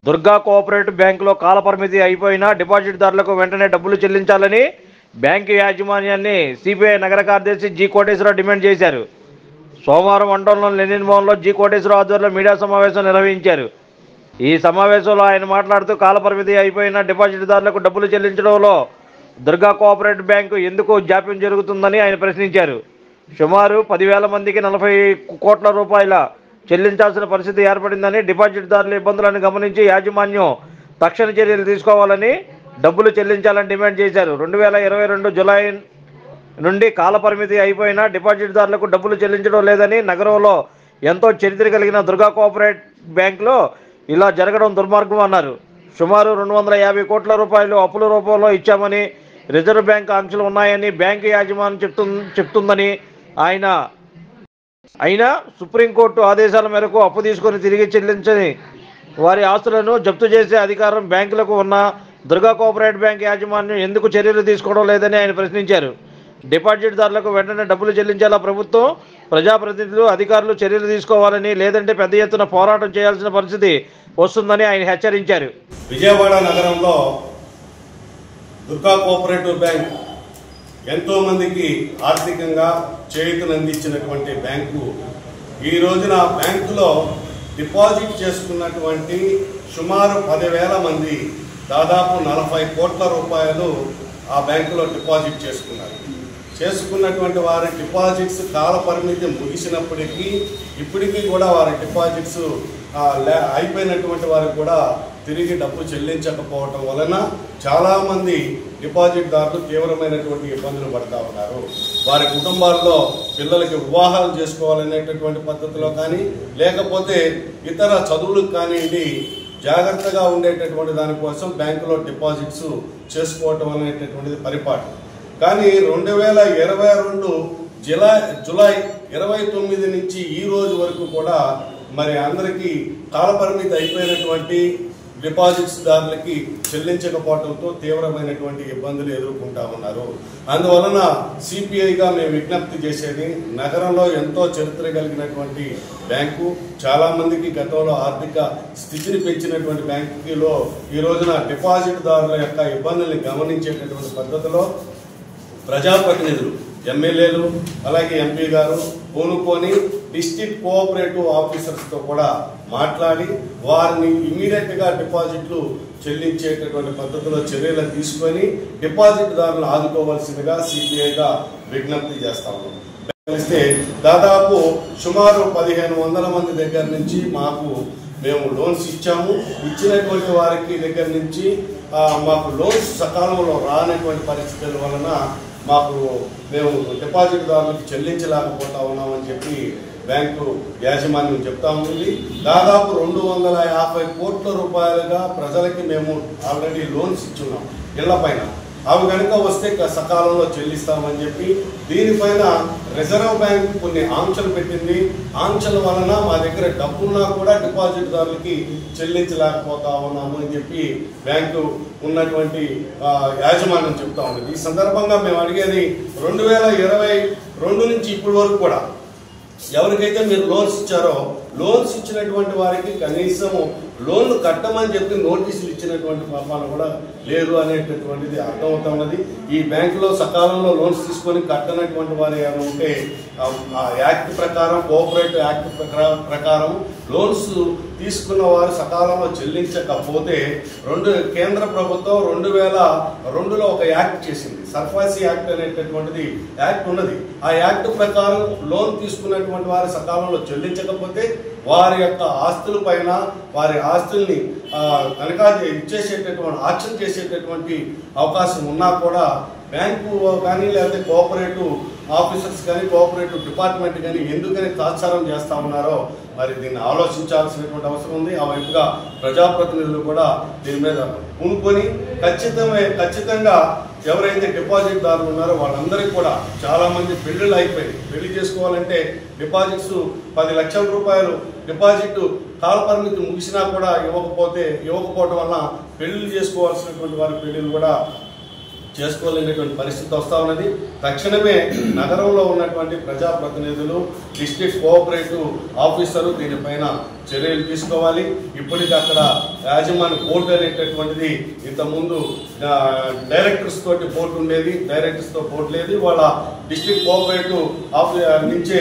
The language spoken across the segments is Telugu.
దుర్గా కోఆపరేటివ్ బ్యాంకులో కాలపరిమితి అయిపోయినా డిపాజిట్దారులకు వెంటనే డబ్బులు చెల్లించాలని బ్యాంకు యాజమాన్యాన్ని సిపిఐ నగర కార్యదర్శి జి కోటేశ్వరరావు డిమాండ్ చేశారు. సోమవారం మండలంలోని లెనిన్ భవన్లో జి కోటేశ్వరరావు ఆధ్వర్యంలో మీడియా సమావేశం నిర్వహించారు. ఈ సమావేశంలో ఆయన మాట్లాడుతూ కాలపరిమితి అయిపోయిన డిపాజిట్దారులకు డబ్బులు చెల్లించడంలో దుర్గా కోఆపరేటివ్ బ్యాంకు ఎందుకు జాప్యం జరుగుతుందని ఆయన ప్రశ్నించారు. సుమారు 10,000 మందికి 40 కోట్ల రూపాయల చెల్లించాల్సిన పరిస్థితి ఏర్పడిందని, డిపాజిట్దారుల ఇబ్బందులను గమనించి యాజమాన్యం తక్షణ చర్యలు తీసుకోవాలని, డబ్బులు చెల్లించాలని డిమాండ్ చేశారు. 2022 జూలై నుండి కాలపరిమితి అయిపోయినా డిపాజిట్దారులకు డబ్బులు చెల్లించడం లేదని, నగరంలో ఎంతో చరిత్ర కలిగిన దుర్గా కోఆపరేటివ్ బ్యాంకులో ఇలా జరగడం దుర్మార్గం అన్నారు. సుమారు 250 కోట్ల రూపాయలు అప్పుల రూపంలో ఇచ్చామని, రిజర్వ్ బ్యాంక్ ఆంక్షలు ఉన్నాయని బ్యాంకు యాజమాన్యం చెప్తుందని అయినా సుప్రీంకోర్టు ఆదేశాల మేరకు అప్పు తీసుకొని తిరిగి చెల్లించని వారి ఆస్తులను జప్తు చేసే అధికారం బ్యాంకులకు ఉన్న దుర్గా కోఆపరేటివ్ బ్యాంక్ యాజమాన్యం ఎందుకు చర్యలు తీసుకోవడం లేదని ఆయన ప్రశ్నించారు. డిపాజిట్దారులకు వెంటనే డబ్బులు చెల్లించేలా ప్రభుత్వం, ప్రజాప్రతినిధులు, అధికారులు చర్యలు తీసుకోవాలని, లేదంటే పెద్ద ఎత్తున పోరాటం చేయాల్సిన పరిస్థితి వస్తుందని ఆయన హెచ్చరించారు. విజయవాడ నగరంలో దుర్గా కోఆపరేటివ్ బ్యాంక్ ఎంతో మందికి ఆర్థికంగా చేయూతనందించినటువంటి బ్యాంకు ఈ రోజున బ్యాంకులో డిపాజిట్ చేసుకున్నటువంటి సుమారు 10,000 మంది దాదాపు 40 కోట్ల రూపాయలు ఆ బ్యాంకులో డిపాజిట్ చేసుకున్నటువంటి వారి డిపాజిట్స్ కాల పరిమితి ముగిసినప్పటికీ ఇప్పటికీ కూడా వారి డిపాజిట్స్ అయిపోయినటువంటి వారికి కూడా తిరిగి డబ్బు చెల్లించకపోవటం వలన చాలామంది డిపాజిట్దారులు తీవ్రమైనటువంటి ఇబ్బందులు పడుతూ ఉన్నారు. వారి కుటుంబాల్లో పిల్లలకి వివాహాలు చేసుకోవాలనేటటువంటి పద్ధతిలో కానీ, లేకపోతే ఇతర చదువులకు కానివ్వండి, జాగ్రత్తగా ఉండేటటువంటి దానికోసం బ్యాంకులో డిపాజిట్స్ చేసుకోవటం అనేటటువంటిది పరిపాటు. కానీ 2022 జూలై 29 నుంచి ఈ రోజు వరకు కూడా మరి అందరికీ కాలపరిమితి అయిపోయినటువంటి డిపాజిట్స్ దారులకి చెల్లించకపోవడంతో తీవ్రమైనటువంటి ఇబ్బందులు ఎదుర్కొంటా ఉన్నారు. అందువలన సిపిఐగా మేము విజ్ఞప్తి చేసేది, నగరంలో ఎంతో చరిత్ర కలిగినటువంటి బ్యాంకు, చాలా మందికి గతంలో ఆర్థిక స్థితిని పెంచినటువంటి బ్యాంకులో ఈ రోజున డిపాజిట్దారుల యొక్క ఇబ్బందుల్ని గమనించేటటువంటి పద్ధతిలో ప్రజాప్రతినిధులు, ఎమ్మెల్యేలు, అలాగే ఎంపీ గారు పూనుకొని డిస్ట్రిక్ట్ కోఆపరేటివ్ ఆఫీసర్స్తో కూడా మాట్లాడి వారిని ఇమీడియట్గా డిపాజిట్లు చెల్లించేటటువంటి పద్ధతిలో చర్యలు తీసుకొని డిపాజిట్దారులను ఆదుకోవాల్సిందిగా సిపిఐగా విజ్ఞప్తి చేస్తా ఉన్నాం. దాదాపు సుమారు 1,500 మంది దగ్గర నుంచి మేము లోన్స్ ఇచ్చాము. ఇచ్చినటువంటి వారికి దగ్గర నుంచి మాకు లోన్స్ సకాలంలో రానటువంటి పరిస్థితుల వలన మేము డిపాజిట్దారులకు చెల్లించలేకపోతా ఉన్నామని చెప్పి బ్యాంకు యాజమాన్యం చెప్తా ఉంది. దాదాపు 250 కోట్ల రూపాయలుగా ప్రజలకి మేము ఆల్రెడీ లోన్స్ ఇచ్చున్నాం ఇళ్ల పైన. అవి కనుక వస్తే సకాలంలో చెల్లిస్తామని చెప్పి దీనిపైన రిజర్వ్ బ్యాంక్ కొన్ని ఆంక్షలు పెట్టింది. ఆంక్షల వలన మా దగ్గర డబ్బున్నా కూడా డిపాజిట్దారులకి చెల్లించలేకపోతా ఉన్నాము అని చెప్పి బ్యాంకు ఉన్నటువంటి యాజమాన్యం చెప్తా ఉంది. ఈ సందర్భంగా మేము అడిగేది 2022 నుంచి ఇప్పటి వరకు కూడా ఎవరికైతే మీరు లోన్స్ ఇచ్చారో లోన్స్ ఇచ్చినటువంటి వారికి కనీసం లోన్లు కట్టమని చెప్పి నోటీసులు ఇచ్చినటువంటి పాపాలు కూడా లేరు అనేటటువంటిది అర్థమవుతున్నది. ఈ బ్యాంకులో సకాలంలో లోన్స్ తీసుకొని కట్టనటువంటి వారు ఏమైనా ఉంటే ఆ యాక్ట్ ప్రకారం, కోఆపరేటివ్ యాక్ట్ ప్రకారం లోన్స్ తీసుకున్న వారు సకాలంలో చెల్లించకపోతే కేంద్ర ప్రభుత్వం 2002లో ఒక యాక్ట్ చేసింది, సర్ఫాసీ యాక్ట్ అనేటటువంటిది యాక్ట్ ఉన్నది. ఆ యాక్ట్ ప్రకారం లోన్ తీసుకున్నటువంటి వారు సకాలంలో చెల్లించకపోతే వారి యొక్క ఆస్తుల పైన, వారి ఆస్తుల్ని తనఖా ఇచ్చేసేటటువంటి, ఆక్షన్ చేసేటటువంటి అవకాశం ఉన్నా కూడా బ్యాంకు కానీ, లేకపోతే కోఆపరేటివ్ ఆఫీసర్స్ కానీ, కోఆపరేటివ్ డిపార్ట్మెంట్ కానీ ఎందుకని తాత్సారం చేస్తా ఉన్నారో మరి దీన్ని ఆలోచించాల్సినటువంటి అవసరం ఉంది. ఆ వైపుగా ప్రజాప్రతినిధులు కూడా దీని మీద పూనుకొని ఖచ్చితంగా ఎవరైతే డిపాజిట్దారులు ఉన్నారో వాళ్ళందరికీ కూడా చాలామంది పెళ్లిళ్ళు అయిపోయి, పెళ్లి చేసుకోవాలంటే డిపాజిట్స్ 10 లక్షల రూపాయలు డిపాజిట్ కాలపరిమితి ముగిసినా కూడా ఇవ్వకపోవటం వల్ల పెళ్లిళ్ళు చేసుకోవాల్సినటువంటి వారి పెళ్లిళ్ళు కూడా చేసుకోలేనటువంటి పరిస్థితి వస్తూ ఉన్నది. తక్షణమే నగరంలో ఉన్నటువంటి ప్రజాప్రతినిధులు, డిస్ట్రిక్ట్ కోఆపరేటివ్ ఆఫీసరు దీనిపైన చర్యలు తీసుకోవాలి. ఇప్పటికీ అక్కడ యాజమాన్య బోర్డు అనేటటువంటిది ఇంతకుముందు డైరెక్టర్స్ తోటి బోర్డు ఉండేది, డైరెక్టర్స్తో బోర్డు లేదు. వాళ్ళ డిస్ట్రిక్ట్ కోఆపరేటివ్ నుంచే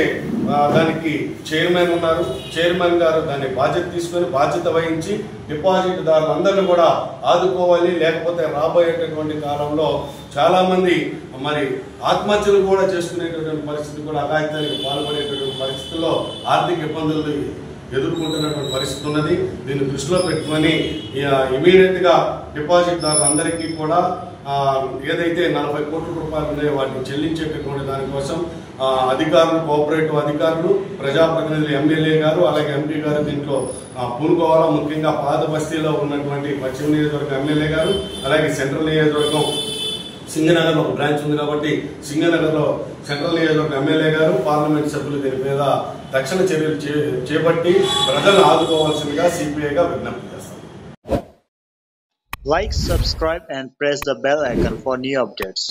దానికి చైర్మన్ ఉన్నారు. చైర్మన్ గారు దాన్ని బాధ్యత తీసుకొని బాధ్యత వహించి డిపాజిట్దారులందరినీ కూడా ఆదుకోవాలి. లేకపోతే రాబోయేటటువంటి కాలంలో చాలామంది మరి ఆత్మహత్యలు కూడా చేసుకునేటటువంటి పరిస్థితి, కూడా అఘాయిత్యానికి పాల్పడేటటువంటి పరిస్థితుల్లో ఆర్థిక ఇబ్బందులు ఎదుర్కొంటున్నటువంటి పరిస్థితి ఉన్నది. దీన్ని దృష్టిలో పెట్టుకొని ఇమీడియట్గా డిపాజిట్దారులందరికీ కూడా ఏదైతే 40 కోట్ల రూపాయలు ఉన్నాయో వాటిని చెల్లించేటటువంటి దానికోసం అధికారులు, కోఆపరేటివ్ అధికారులు, ప్రజాప్రతినిధులు, ఎమ్మెల్యే గారు అలాగే ఎంపీ గారు దీంట్లో పూనుకోవాలా. ముఖ్యంగా పాత బస్తీలో ఉన్నటువంటి పశ్చిమ నియోజకవర్గం ఎమ్మెల్యే గారు, అలాగే సెంట్రల్ నియోజకవర్గం సింగనగర్లో ఒక బ్రాంచ్ ఉంది కాబట్టి సింగనగర్లో సెంట్రల్ నియోజకవర్గం ఎమ్మెల్యే గారు, పార్లమెంట్ సభ్యులు దీని మీద తక్షణ చర్యలు చేపట్టి ప్రజలను ఆదుకోవాల్సిందిగా సిపిఐగా విజ్ఞప్తి చేస్తారు. Like, subscribe and press the bell icon for new updates.